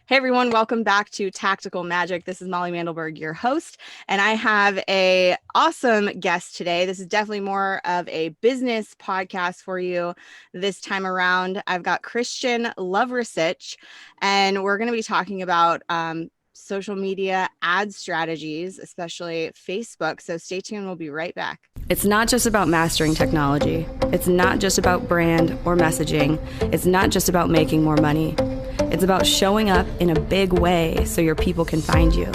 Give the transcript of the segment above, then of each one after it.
Hey everyone, welcome back to Tactical Magic. This is Molly Mandelberg, your host, and I have a awesome guest today. This is definitely more of a business podcast for you this time around. I've got Christian Lovrecich, and we're going to be talking about social media ad strategies, especially Facebook. So stay tuned. We'll be right back. It's not just about mastering technology. It's not just about brand or messaging. It's not just about making more money. It's about showing up in a big way so your people can find you.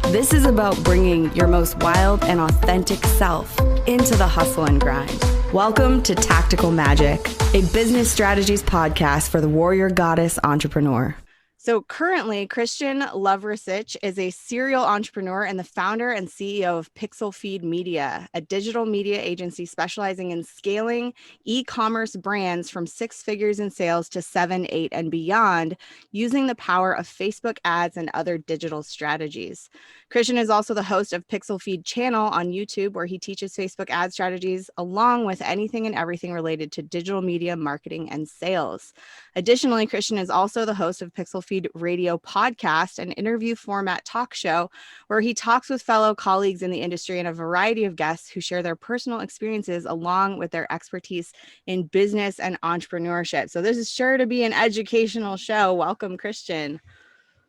This is about bringing your most wild and authentic self into the hustle and grind. Welcome to Tactical Magic, a business strategies podcast for the warrior goddess entrepreneur. So currently, Christian Lovrecich is a serial entrepreneur and the founder and CEO of Pixel Feed Media, a digital media agency specializing in scaling e-commerce brands from 6 figures in sales to 7, 8, and beyond, using the power of Facebook ads and other digital strategies. Christian is also the host of Pixel Feed channel on YouTube, where he teaches Facebook ad strategies along with anything and everything related to digital media marketing and sales. Additionally, Christian is also the host of Pixel Feed Radio podcast, an interview format talk show where he talks with fellow colleagues in the industry and a variety of guests who share their personal experiences along with their expertise in business and entrepreneurship. So this is sure to be an educational show. Welcome, Christian.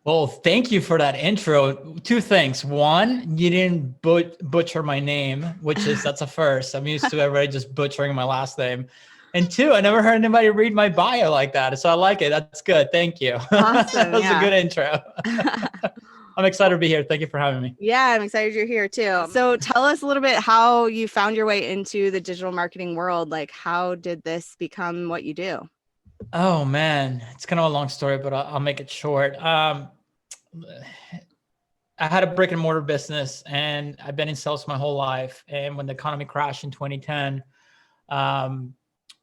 Well, thank you for that intro. 2 things. One, you didn't butcher my name, that's a first. I'm used to everybody just butchering my last name. And 2, I never heard anybody read my bio like that. So I like it. That's good. Thank you. Awesome. That was a good intro. I'm excited to be here. Thank you for having me. Yeah, I'm excited you're here too. So tell us a little bit how you found your way into the digital marketing world. Like, how did this become what you do? Oh man, it's kind of a long story, but I'll make it short. I had a brick and mortar business and I've been in sales my whole life. And when the economy crashed in 2010,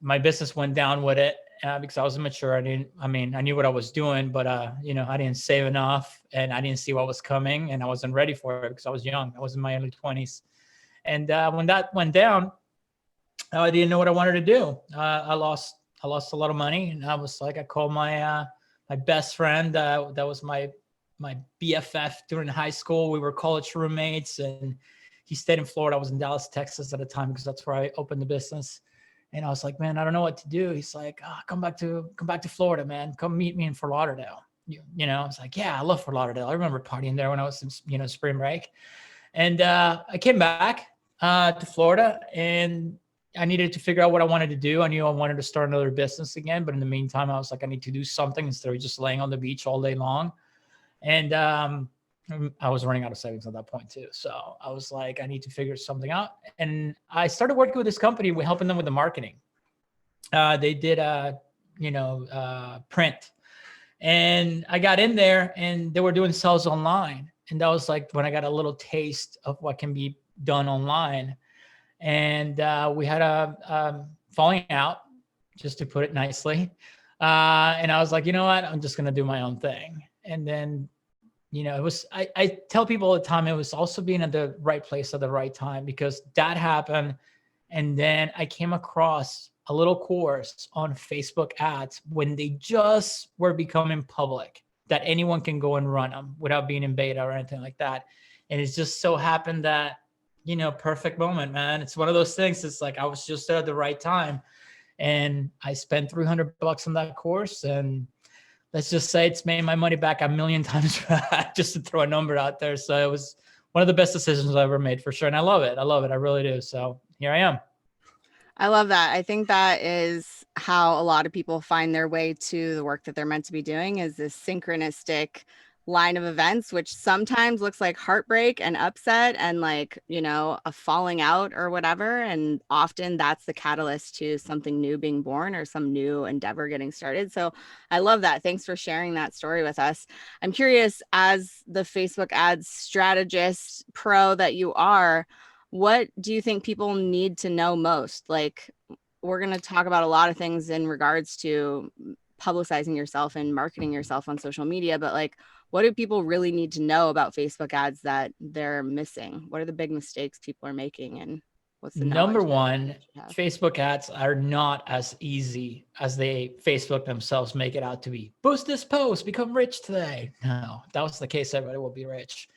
my business went down with it because I was immature. I knew what I was doing, but I didn't save enough and I didn't see what was coming and I wasn't ready for it because I was young. I was in my early 20s. And when that went down, I didn't know what I wanted to do. I lost a lot of money, and I was like, I called my best friend. That was my BFF during high school. We were college roommates, and he stayed in Florida. I was in Dallas, Texas at the time because that's where I opened the business. And I was like, man, I don't know what to do. He's like, come back to Florida, man. Come meet me in Fort Lauderdale. I was like, yeah, I love Fort Lauderdale. I remember partying there when I was in spring break. And I came back to Florida, and I needed to figure out what I wanted to do. I knew I wanted to start another business again, but in the meantime, I was like, I need to do something instead of just laying on the beach all day long. And I was running out of savings at that point too. So I was like, I need to figure something out. And I started working with this company, helping them with the marketing. They did print. And I got in there and they were doing sales online. And that was like when I got a little taste of what can be done online. And we had a falling out, just to put it nicely. And I was like, you know what? I'm just going to do my own thing. And then, it was, I tell people all the time, it was also being at the right place at the right time, because that happened. And then I came across a little course on Facebook ads when they just were becoming public, that anyone can go and run them without being in beta or anything like that. And it just so happened that, perfect moment, man. It's one of those things. It's like, I was just there at the right time, and I spent $300 on that course. And let's just say it's made my money back a million times, just to throw a number out there. So it was one of the best decisions I ever made, for sure. And I love it. I really do. So here I am. I love that. I think that is how a lot of people find their way to the work that they're meant to be doing, is this synchronistic line of events, which sometimes looks like heartbreak and upset and a falling out or whatever. And often that's the catalyst to something new being born or some new endeavor getting started. So I love that. Thanks for sharing that story with us. I'm curious, as the Facebook ads strategist pro that you are, what do you think people need to know most? Like, we're going to talk about a lot of things in regards to publicizing yourself and marketing yourself on social media, but what do people really need to know about Facebook ads that they're missing? What are the big mistakes people are making? And What's the Number knowledge one, that you have? Facebook ads are not as easy as they Facebook themselves make it out to be. Boost this post, become rich today. No, if that was the case, everybody will be rich.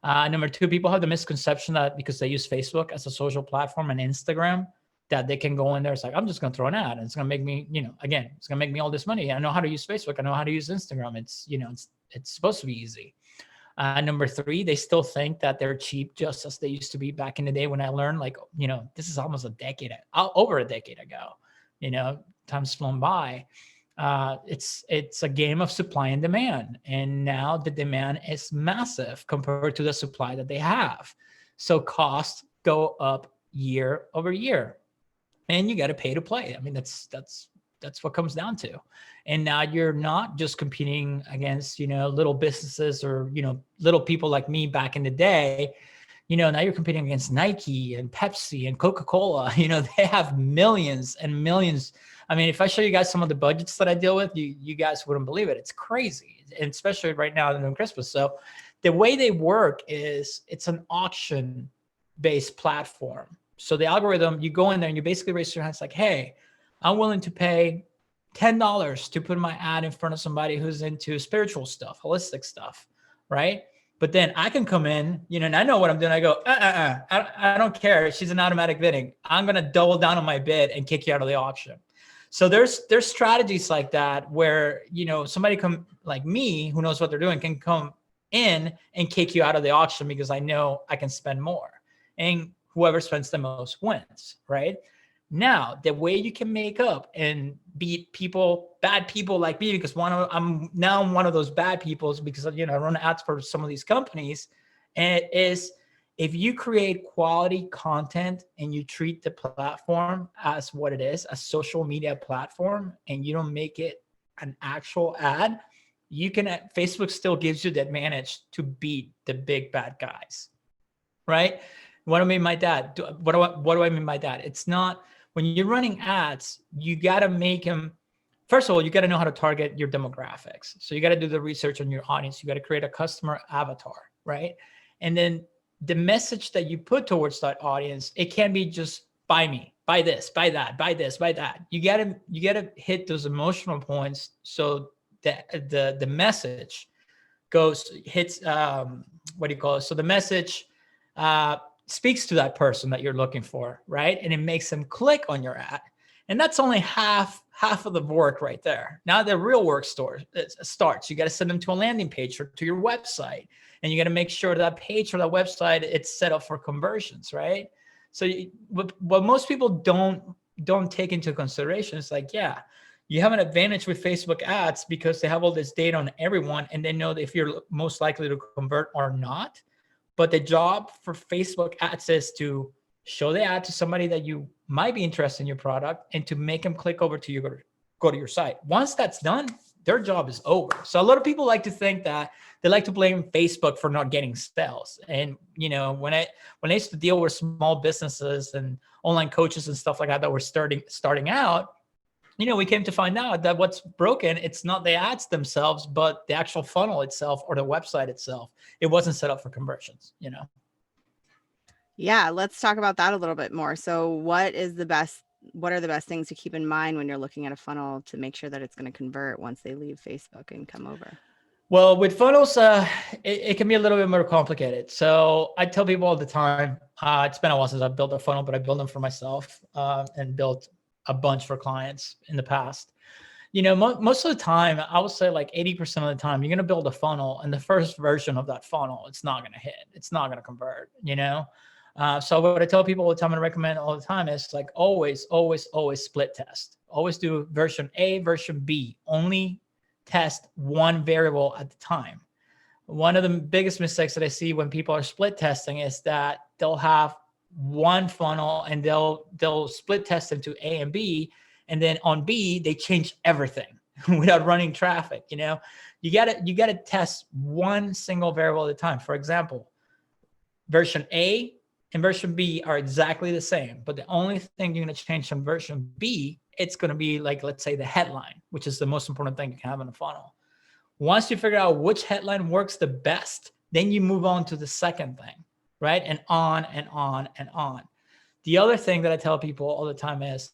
Number two, people have the misconception that because they use Facebook as a social platform and Instagram, that they can go in there. It's like, I'm just going to throw an ad and it's going to make me, again, it's going to make me all this money. I know how to use Facebook. I know how to use Instagram. It's supposed to be easy. Number three, they still think that they're cheap just as they used to be back in the day when I learned, like, this is almost over a decade ago, time's flown by. It's a game of supply and demand. And now the demand is massive compared to the supply that they have. So costs go up year over year and you got to pay to play. I mean, that's what comes down to. And now you're not just competing against, little businesses or, little people like me back in the day. Now you're competing against Nike and Pepsi and Coca-Cola. They have millions and millions. I mean, if I show you guys some of the budgets that I deal with, you guys wouldn't believe it. It's crazy, and especially right now during Christmas. So the way they work is it's an auction-based platform. So the algorithm, you go in there and you basically raise your hands like, hey, I'm willing to pay $10 to put my ad in front of somebody who's into spiritual stuff, holistic stuff, right? But then I can come in, and I know what I'm doing. I go, I don't care. She's an automatic bidding. I'm going to double down on my bid and kick you out of the auction. So there's strategies like that where, somebody like me who knows what they're doing can come in and kick you out of the auction because I know I can spend more. And whoever spends the most wins, right? Now, the way you can make up and beat bad people like me, because I'm one of those bad people because, I run ads for some of these companies. And it is, if you create quality content and you treat the platform as what it is, a social media platform, and you don't make it an actual ad, Facebook still gives you the advantage to beat the big bad guys, right? What do I mean by that? What do I mean by that? It's not, when you're running ads, you got to make them, first of all, you got to know how to target your demographics. So you got to do the research on your audience. You got to create a customer avatar, right? And then the message that you put towards that audience, it can't be just buy me, buy this, buy that, buy this, buy that. You got to hit those emotional points so that the message hits, so the message speaks to that person that you're looking for, right? And it makes them click on your ad. And that's only half of the work right there. Now the real work starts. You got to send them to a landing page or to your website. And you got to make sure that page or that website, it's set up for conversions, right? So what most people don't take into consideration is like, yeah, you have an advantage with Facebook ads because they have all this data on everyone and they know that if you're most likely to convert or not. But the job for Facebook ads is to show the ad to somebody that you might be interested in your product and to make them click over to go to your site. Once that's done, their job is over. So a lot of people like to think that they like to blame Facebook for not getting sales. And, when I used to deal with small businesses and online coaches and stuff like that were starting out, we came to find out that what's broken, it's not the ads themselves, but the actual funnel itself or the website itself. It wasn't set up for conversions, Yeah, let's talk about that a little bit more. So what are the best things to keep in mind when you're looking at a funnel to make sure that it's going to convert once they leave Facebook and come over? Well, with funnels, it can be a little bit more complicated. So I tell people all the time, it's been a while since I've built a funnel, but I built them for myself and built a bunch for clients in the past. Most of the time, I would say like 80% of the time, you're going to build a funnel and the first version of that funnel, it's not going to hit. It's not going to convert, So what I tell people all the time and recommend all the time is like always split test. Always do version A, version B. Only test one variable at the time. One of the biggest mistakes that I see when people are split testing is that they'll have one funnel and they'll split test into A and B, and then on B they change everything without running traffic. You gotta test one single variable at a time. For example, version A and version B are exactly the same, but the only thing you're going to change from version B, it's going to be like, let's say, the headline, which is the most important thing you can have in a funnel. Once you figure out which headline works the best, then you move on to the second thing, right? And on and on and on. The other thing that I tell people all the time is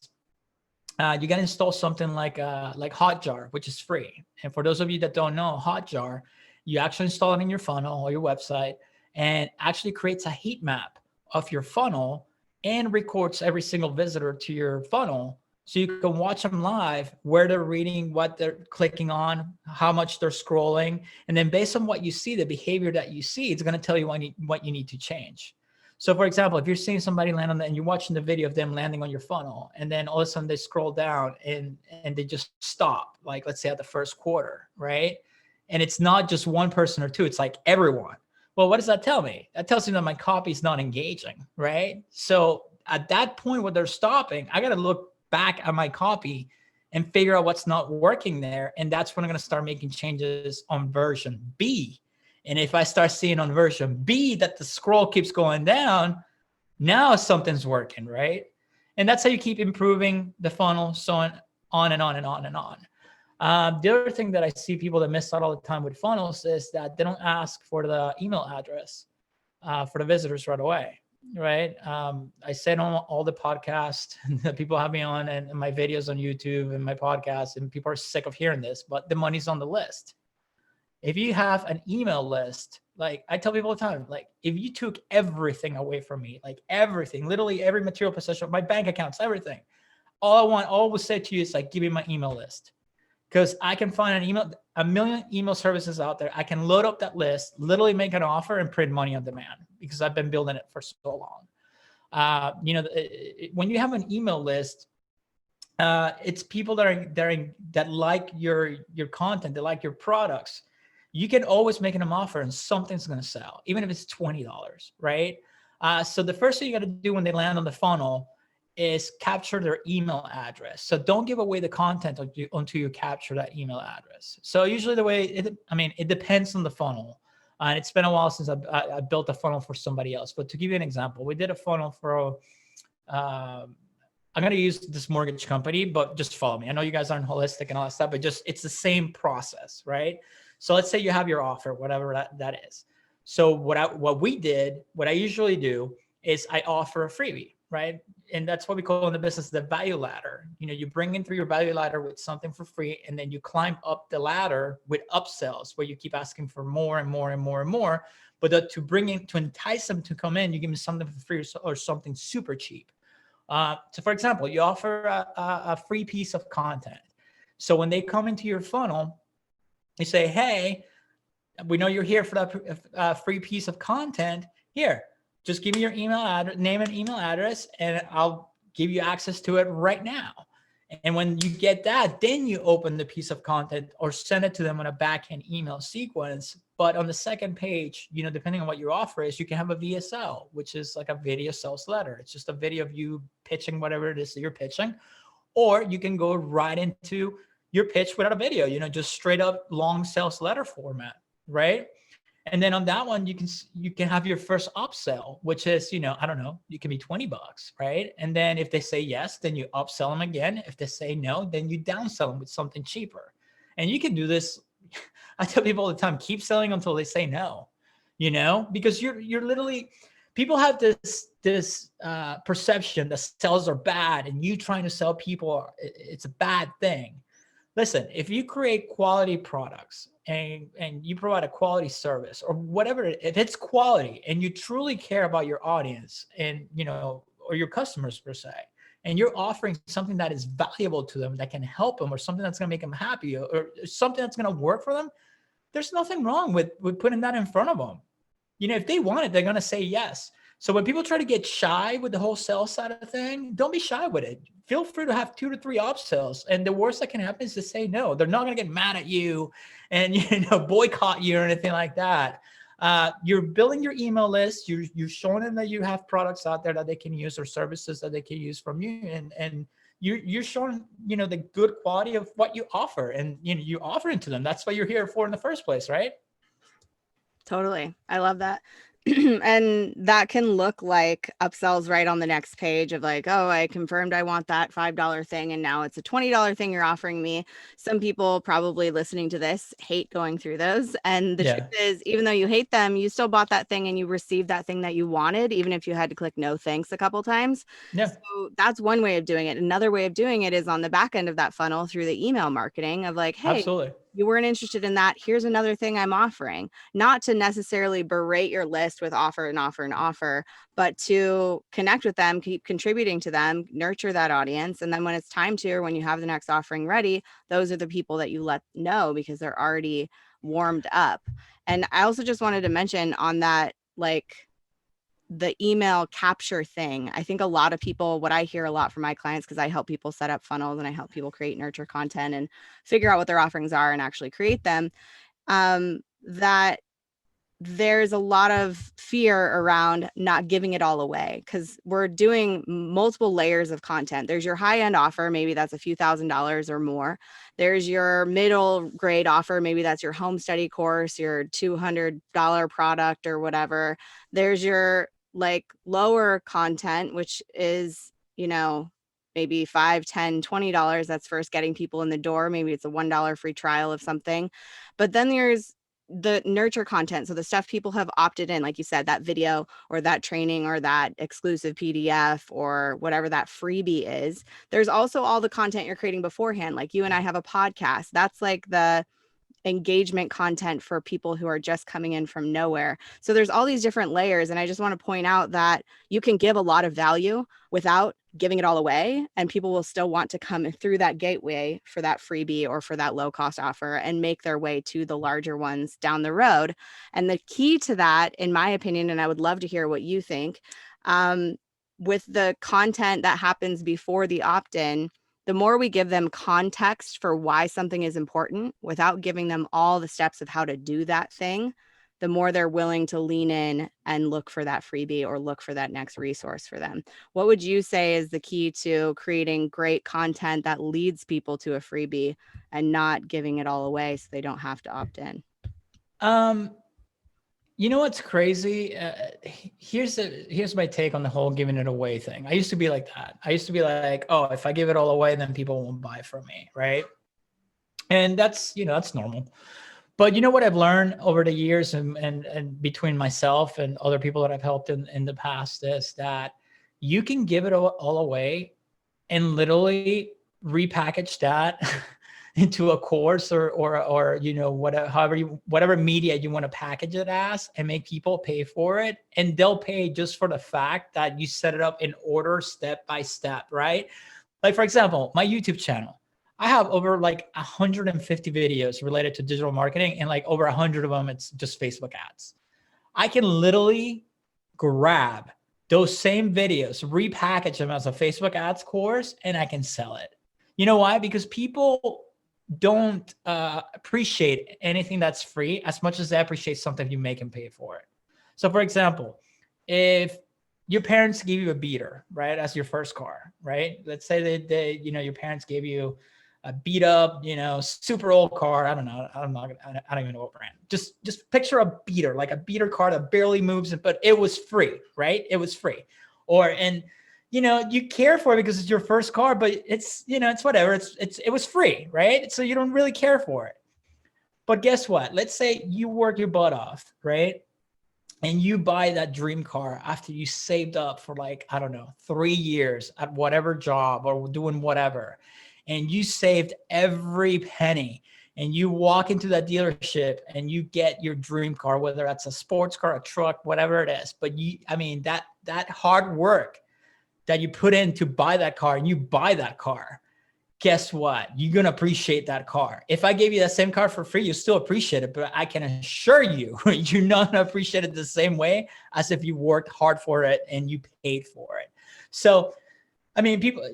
you got to install something like Hotjar, which is free. And for those of you that don't know, Hotjar, you actually install it in your funnel or your website, and actually creates a heat map of your funnel and records every single visitor to your funnel. So you can watch them live, where they're reading, what they're clicking on, how much they're scrolling. And then based on what you see, the behavior that you see, it's going to tell you what you need to change. So for example, if you're seeing somebody land on that and you're watching the video of them landing on your funnel, and then all of a sudden they scroll down and they just stop, like let's say at the first quarter, right? And it's not just one person or two, it's like everyone. Well, what does that tell me? That tells me that my copy is not engaging, right? So at that point where they're stopping, I got to look back at my copy and figure out what's not working there. And that's when I'm going to start making changes on version B. And if I start seeing on version B that the scroll keeps going down, now something's working, right? And that's how you keep improving the funnel, so on and on and on and on. The other thing that I see people that miss out all the time with funnels is that they don't ask for the email address for the visitors right away, right? I said on all the podcasts that people have me on, and my videos on YouTube and my podcast, and people are sick of hearing this, but the money's on the list. If you have an email list, like I tell people all the time, like if you took everything away from me, like everything, literally every material possession, my bank accounts, everything, all I would say to you is like, give me my email list. Because I can find a million email services out there. I can load up that list, literally make an offer and print money on demand, because I've been building it for so long. When you have an email list, it's people that like your content, they like your products. You can always make them an offer and something's going to sell, even if it's $20, right? So the first thing you got to do when they land on the funnel is capture their email address. So don't give away the content until you capture that email address. So usually it depends on the funnel. And it's been a while since I built a funnel for somebody else. But to give you an example, we did a funnel for, I'm going to use this mortgage company, but just follow me. I know you guys aren't holistic and all that stuff, but it's the same process, right? So let's say you have your offer, whatever that is. So what I usually do is I offer a freebie, right? And that's what we call in the business the value ladder. You bring in through your value ladder with something for free, and then you climb up the ladder with upsells, where you keep asking for more and more and more and more. But to entice them to come in, you give them something for free or something super cheap. So for example, you offer a free piece of content. So when they come into your funnel, you say, hey, we know you're here for that free piece of content. Here, just give me your email address, name and email address, and I'll give you access to it right now. And when you get that, then you open the piece of content or send it to them on a backend email sequence. But on the second page, depending on what your offer is, you can have a VSL, which is like a video sales letter. It's just a video of you pitching whatever it is that you're pitching. Or you can go right into your pitch without a video, just straight up long sales letter format, right? And then on that one, you can have your first upsell, which is, I don't know, you can be $20, right? And then if they say yes, then you upsell them again. If they say no, then you downsell them with something cheaper. And you can do this. I tell people all the time, keep selling until they say no, because you're literally, people have this perception that sales are bad, and you trying to sell people, it's a bad thing. Listen, if you create quality products and you provide a quality service or whatever, if it's quality and you truly care about your audience and, or your customers per se, and you're offering something that is valuable to them, that can help them, or something that's going to make them happy, or something that's going to work for them, there's nothing wrong with putting that in front of them. If they want it, they're going to say yes. So when people try to get shy with the whole sales side of the thing, don't be shy with it. Feel free to have 2 to 3 upsells. And the worst that can happen is to say no. They're not going to get mad at you and, boycott you or anything like that. You're building your email list. You're showing them that you have products out there that they can use, or services that they can use from you. And you're showing, the good quality of what you offer, and, you're offering to them. That's what you're here for in the first place, right? Totally. I love that. And that can look like upsells right on the next page of like, oh, I confirmed I want that $5 thing, and now it's a $20 thing you're offering me. Some people probably listening to this hate going through those. And the truth Yeah. is, even though you hate them, you still bought that thing and you received that thing that you wanted, even if you had to click no thanks a couple times. Yeah. So that's one way of doing it. Another way of doing it is on the back end of that funnel through the email marketing of like, hey, Absolutely. you weren't interested in that. Here's another thing I'm offering, not to necessarily berate your list with offer and offer and offer, but to connect with them, keep contributing to them, nurture that audience. And then when it's time to, or when you have the next offering ready, those are the people that you let know because they're already warmed up. And I also just wanted to mention on that, like, the email capture thing. I think a lot of people, what I hear a lot from my clients, because I help people set up funnels and I help people create nurture content and figure out what their offerings are and actually create them, that there's a lot of fear around not giving it all away because we're doing multiple layers of content. There's your high end offer, maybe that's a few $1,000s or more. There's your middle grade offer, maybe that's your home study course, your $200 product or whatever. There's your like lower content, which is, you know, maybe $5, $10, $20. That's first getting people in the door. Maybe it's a $1 free trial of something. But then there's the nurture content. So the stuff people have opted in, like you said, that video or that training or that exclusive PDF or whatever that freebie is. There's also all the content you're creating beforehand. Like you and I have a podcast. That's like the engagement content for people who are just coming in from nowhere. So there's all these different layers. And I just want to point out that you can give a lot of value without giving it all away. And people will still want to come through that gateway for that freebie or for that low cost offer and make their way to the larger ones down the road. And the key to that, in my opinion, and I would love to hear what you think, with the content that happens before the opt-in, the more we give them context for why something is important without giving them all the steps of how to do that thing, the more they're willing to lean in and look for that freebie or look for that next resource for them. What would you say is the key to creating great content that leads people to a freebie and not giving it all away so they don't have to opt in? You know what's crazy? Here's my take on the whole giving it away thing. I used to be like that. I used to be like, oh, if I give it all away, then people won't buy from me, right? And that's normal. But you know what I've learned over the years and between myself and other people that I've helped in the past is that you can give it all away and literally repackage that into a course or whatever media you want to package it as and make people pay for it, and they'll pay just for the fact that you set it up in order step by step, right? Like for example, my YouTube channel, I have over like 150 videos related to digital marketing, and like over 100 of them it's just Facebook ads. I can literally grab those same videos, repackage them as a Facebook ads course, and I can sell it. You know why? Because people don't appreciate anything that's free as much as they appreciate something you make them pay for it. So for example, if your parents give you a beater, right, as your first car, right? Let's say they your parents gave you a beat up, super old car. I don't know. I don't even know what brand. Just picture a beater, like a beater car that barely moves, but it was free, right? It was free. You care for it because it's your first car, but it's whatever. It was free, right? So you don't really care for it. But guess what? Let's say you work your butt off, right? And you buy that dream car after you saved up for 3 years at whatever job or doing whatever. And you saved every penny, and you walk into that dealership and you get your dream car, whether that's a sports car, a truck, whatever it is. But that hard work that you put in to buy that car, and you buy that car, guess what? You're going to appreciate that car. If I gave you that same car for free, you still appreciate it, but I can assure you, you're not going to appreciate it the same way as if you worked hard for it and you paid for it. So, people,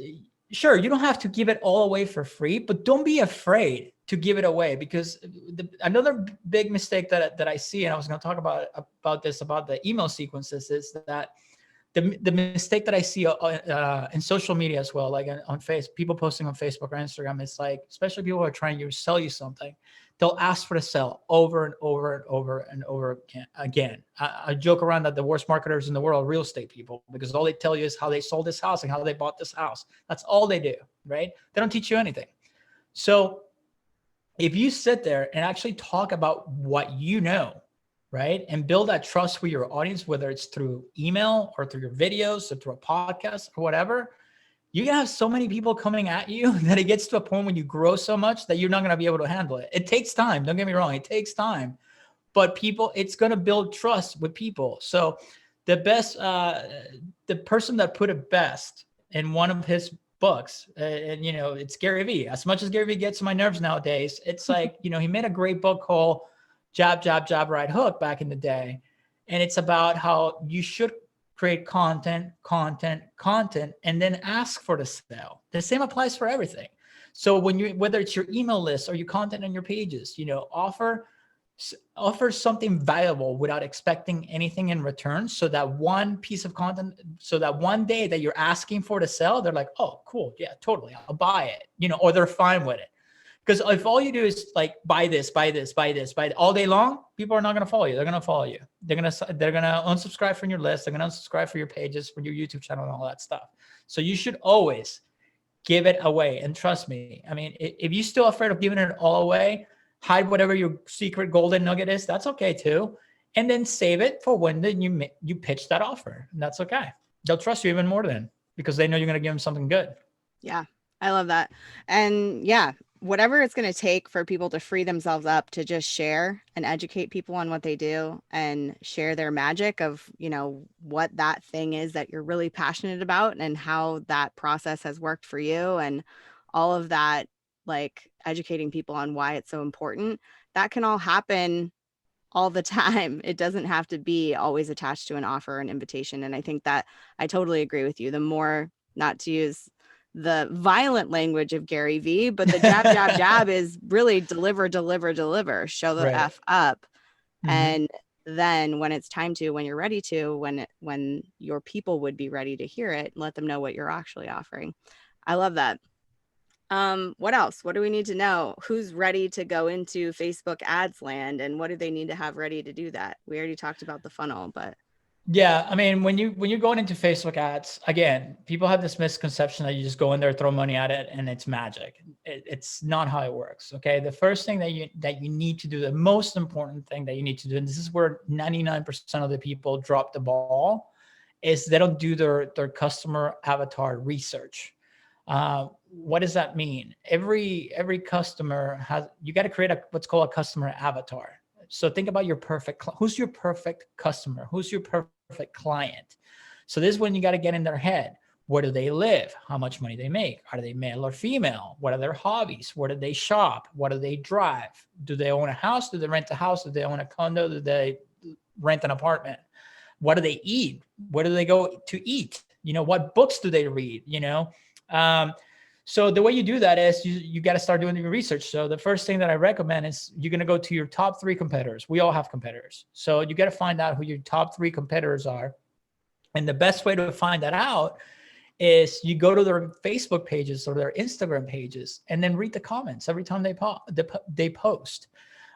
sure, you don't have to give it all away for free, but don't be afraid to give it away, because another big mistake that I see, and I was going to talk about the email sequences, is that the mistake that I see in social media as well, like on Facebook, people posting on Facebook or Instagram, it's like, especially people who are trying to sell you something, they'll ask for the sell over and over and over and over again. I joke around that the worst marketers in the world are real estate people, because all they tell you is how they sold this house and how they bought this house. That's all they do, right? They don't teach you anything. So if you sit there and actually talk about what you know, right, and build that trust with your audience, whether it's through email or through your videos or through a podcast or whatever, you can have so many people coming at you that it gets to a point when you grow so much that you're not going to be able to handle it. It takes time. Don't get me wrong. It takes time, but people, it's going to build trust with people. So the best, the person that put it best in one of his books, and you know, it's Gary Vee. As much as Gary Vee gets on my nerves nowadays, it's like, you know, he made a great book called Jab, Jab, Jab, Right Hook back in the day. And it's about how you should create content, and then ask for the sale. The same applies for everything. So when you, whether it's your email list or your content on your pages, you know, offer something valuable without expecting anything in return. So that one piece of content, so that one day that you're asking for the sell, they're like, oh, cool. Yeah, totally. I'll buy it, you know, or they're fine with it. Because if all you do is like buy this all day long, people are not going to follow you. They're going to follow you. They're going to unsubscribe from your list. They're going to unsubscribe from your pages, from your YouTube channel, and all that stuff. So you should always give it away. And trust me, I mean, if you're still afraid of giving it all away, hide whatever your secret golden nugget is. That's okay too. And then save it for when you pitch that offer. And that's okay. They'll trust you even more then, because they know you're going to give them something good. Yeah, I love that. And yeah, whatever it's going to take for people to free themselves up to just share and educate people on what they do and share their magic of, you know, what that thing is that you're really passionate about and how that process has worked for you and all of that, like educating people on why it's so important. That can all happen all the time. It doesn't have to be always attached to an offer or an invitation. And I think that I totally agree with you. The more, not to use the violent language of Gary Vee, but the jab, jab, jab is really deliver, show the Right. F up. Mhm. And then when it's time to, when you're ready to, when your people would be ready to hear it, let them know what you're actually offering. I love that. What else? What do we need to know? Who's ready to go into Facebook ads land, and what do they need to have ready to do that? We already talked about the funnel, but yeah, I mean, when you're going into Facebook ads, again, people have this misconception that you just go in there, throw money at it, and it's magic. It's not how it works. Okay, the first thing that you need to do, the most important thing that you need to do, and this is where 99% of the people drop the ball, is they don't do their customer avatar research. What does that mean? Every customer has, you got to create what's called a customer avatar. So think about your who's your perfect customer? Who's your perfect client? So this is when you got to get in their head. Where do they live? How much money they make? Are they male or female? What are their hobbies? Where do they shop? What do they drive? Do they own a house? Do they rent a house? Do they own a condo? Do they rent an apartment? What do they eat? Where do they go to eat? You know, what books do they read? You know, so the way you do that is you got to start doing your research. So the first thing that I recommend is you're going to go to your top 3 competitors. We all have competitors. So you got to find out who your top 3 competitors are. And the best way to find that out is you go to their Facebook pages or their Instagram pages and then read the comments every time they post.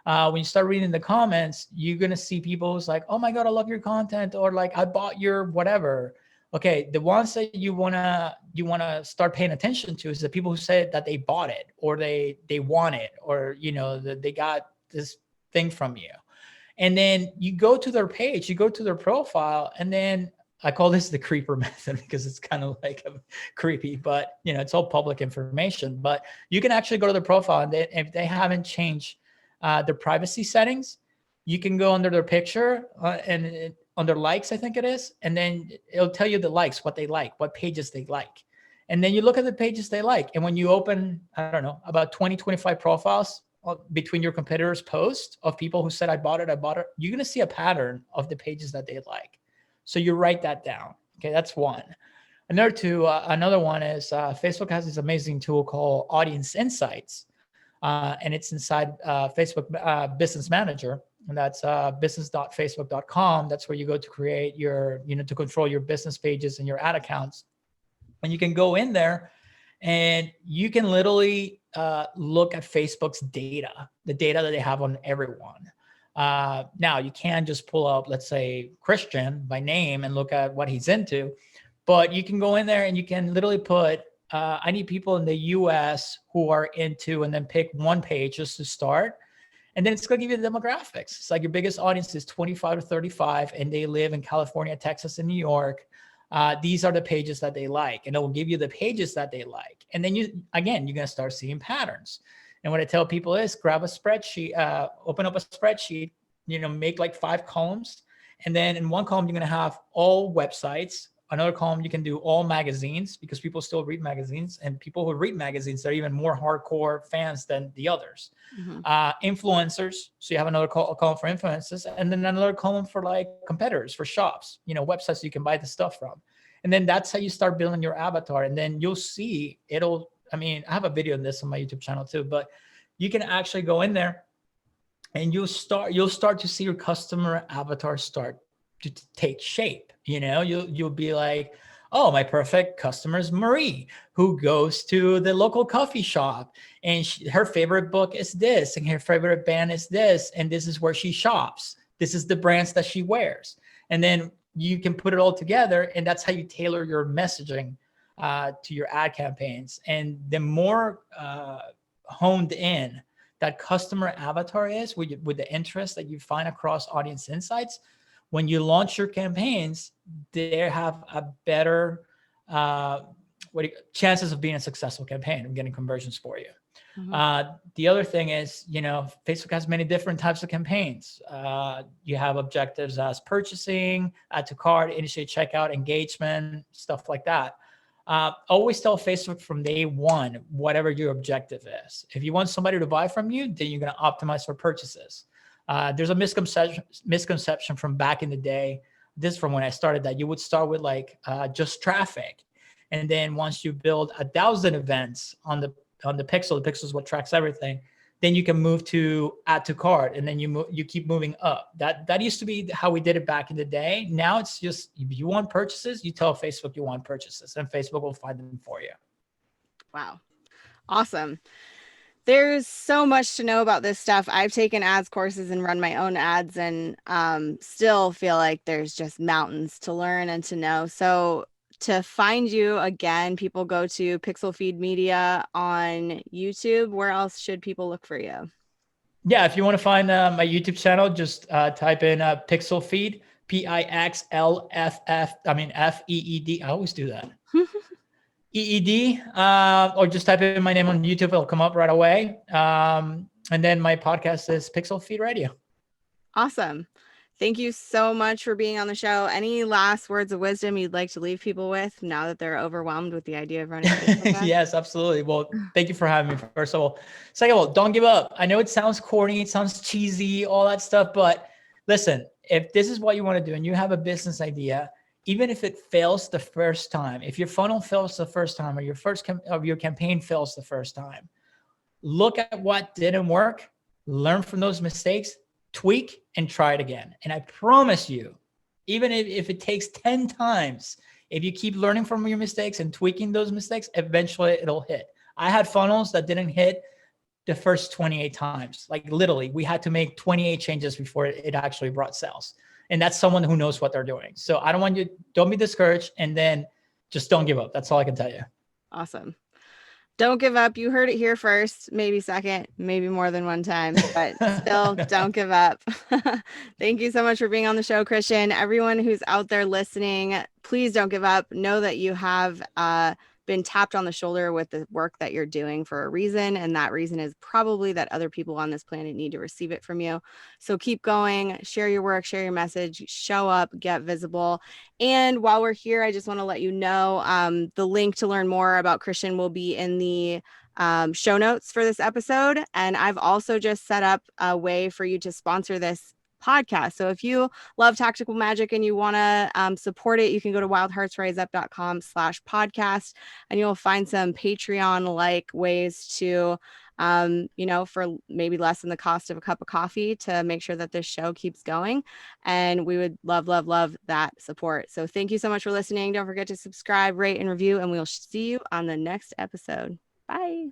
When you start reading the comments, you're going to see people who's like, oh my God, I love your content, or like, I bought your whatever. Okay, the ones that you wanna start paying attention to is the people who said that they bought it, or they want it, or you know that they got this thing from you. And then you go to their page, you go to their profile, and then I call this the creeper method because it's kind of like creepy, but you know, it's all public information. But you can actually go to their profile, and if they haven't changed their privacy settings, you can go under their picture under likes, I think it is. And then it'll tell you the likes, what they like, what pages they like. And then you look at the pages they like. And when you open, I don't know, about 20, 25 profiles between your competitors' posts of people who said, I bought it, you're going to see a pattern of the pages that they like. So you write that down. Okay, that's one. Another one is Facebook has this amazing tool called Audience Insights. And it's inside Facebook Business Manager. And that's business.facebook.com. That's where you go to create to control your business pages and your ad accounts. And you can go in there and you can literally look at Facebook's data, the data that they have on everyone. Now, you can just pull up, let's say, Christian by name and look at what he's into, but you can go in there and you can literally put, I need people in the US who are into, and then pick one page just to start. And then it's going to give you the demographics. It's like your biggest audience is 25 to 35, and they live in California, Texas, and New York. These are the pages that they like, and it will give you the pages that they like. And then you're going to start seeing patterns. And what I tell people is grab a spreadsheet, open up a spreadsheet, make like 5 columns. And then in one column, you're going to have all websites. Another column, you can do all magazines, because people still read magazines, and people who read magazines, they're even more hardcore fans than the others. Mm-hmm. Influencers. So you have another column for influencers, and then another column for like competitors, for shops, websites you can buy the stuff from. And then that's how you start building your avatar. And then you'll see I have a video on this on my YouTube channel too, but you can actually go in there and you'll start to see your customer avatar start to take shape. You'll be like, oh, my perfect customer is Marie, who goes to the local coffee shop, and her favorite book is this, and her favorite band is this, and this is where she shops. This is the brands that she wears. And then you can put it all together, and that's how you tailor your messaging to your ad campaigns. And the more honed in that customer avatar is with the interest that you find across audience insights, when you launch your campaigns, they have a better chances of being a successful campaign and getting conversions for you. Mm-hmm. The other thing is, Facebook has many different types of campaigns. You have objectives as purchasing, add to cart, initiate checkout, engagement, stuff like that. Always tell Facebook from day one, whatever your objective is. If you want somebody to buy from you, then you're going to optimize for purchases. There's a misconception from back in the day. This is from when I started, that you would start with just traffic. And then once you build 1,000 events on the pixel is what tracks everything. Then you can move to add to cart, and then you keep moving up. That used to be how we did it back in the day. Now it's just, if you want purchases, you tell Facebook you want purchases, and Facebook will find them for you. Wow. Awesome. There's so much to know about this stuff. I've taken ads courses and run my own ads, and still feel like there's just mountains to learn and to know. So to find you, again, people go to Pixel Feed Media on YouTube. Where else should people look for you? Yeah, if you want to find my YouTube channel, just type in Pixel Feed, F-E-E-D. I always do that. EED, or just type in my name on YouTube. It'll come up right away. And then my podcast is Pixel Feed Radio. Awesome. Thank you so much for being on the show. Any last words of wisdom you'd like to leave people with now that they're overwhelmed with the idea of running? Yes, absolutely. Well, thank you for having me, first of all. Second of all, don't give up. I know it sounds corny, it sounds cheesy, all that stuff, but listen, if this is what you want to do and you have a business idea, even if it fails the first time, if your funnel fails the first time, or your campaign fails the first time, look at what didn't work, learn from those mistakes, tweak, and try it again. And I promise you, even if it takes 10 times, if you keep learning from your mistakes and tweaking those mistakes, eventually it'll hit. I had funnels that didn't hit the first 28 times. Like literally, we had to make 28 changes before it actually brought sales. And that's someone who knows what they're doing. So don't be discouraged, and then just don't give up. That's all I can tell you. Awesome. Don't give up. You heard it here first, maybe second, maybe more than one time, but still don't give up. Thank you so much for being on the show, Christian. Everyone who's out there listening, please don't give up. Know that you have been tapped on the shoulder with the work that you're doing for a reason. And that reason is probably that other people on this planet need to receive it from you. So keep going, share your work, share your message, show up, get visible. And while we're here, I just want to let you know the link to learn more about Christian will be in the show notes for this episode. And I've also just set up a way for you to sponsor this podcast. So if you love Tactical Magic and you want to support it, you can go to wildheartsriseup.com/podcast, and you'll find some Patreon-like ways to, for maybe less than the cost of a cup of coffee, to make sure that this show keeps going. And we would love, love, love that support. So thank you so much for listening. Don't forget to subscribe, rate, and review, and we'll see you on the next episode. Bye.